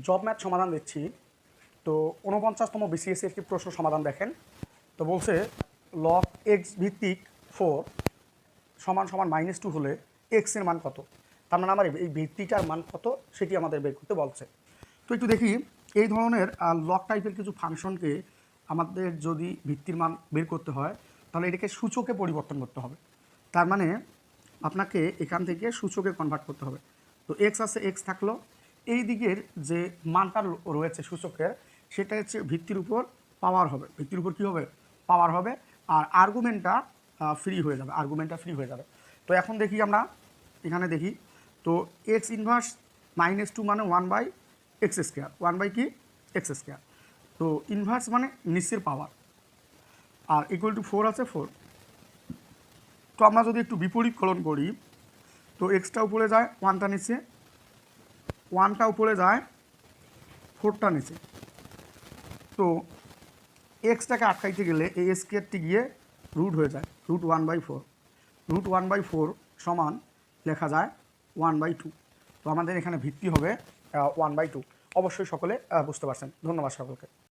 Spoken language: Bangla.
জব ম্যাথ সমাধান দিচ্ছি। তো 49তম বিসিএস একটি প্রশ্ন সমাধান দেখেন। তো বলছে লগ এক্স ভিত্তিক 4 সমান সমান -2 হলে এক্স এর মান কত। তার মানে আমার এই ভিত্তিটার মান কত সেটি আমাদের বের করতে বলছে। তো একটু দেখি, এই ধরনের লগ টাইপের কিছু ফাংশনকে আমাদের যদি ভিত্তির মান বের করতে হয় তাহলে এটাকে সূচকে পরিবর্তন করতে হবে। তার মানে আপনাকে এখান থেকে সূচকে কনভার্ট করতে হবে। তো এক্স আছে, এক্স থাকলো, এই দিকের যে মানটা রয়েছে সূচকের সেটা হচ্ছে ভিত্তির উপর পাওয়ার হবে। ভিত্তির উপর কী হবে? পাওয়ার হবে। আর আর্গুমেন্টটা ফ্রি হয়ে যাবে, আর্গুমেন্টটা ফ্রি হয়ে যাবে। তো এখন দেখি আমরা এখানে দেখি, তো এক্স ইনভার্স -2 মানে 1/x², 1 কি x²। তো ইনভার্স মানে নিচের পাওয়ার, আর ইকুয়াল টু 4 আছে 4। তো আমরা যদি একটু বিপরীতকরণ করি, তো এক্সটা উপরে যায়, 1টা নিচে, 1টা উপরে যায়, 4টা নিচে। তো এক্সটাকে আটকাইতে গেলে এই স্কোয়ারটি গিয়ে রুট হয়ে যায়, √1/4। √1/4 সমান লেখা যায় 1/2। তো আমাদের এখানে ভিত্তি হবে 1/2। অবশ্যই সকলে বুঝতে পারছেন। ধন্যবাদ সকলকে।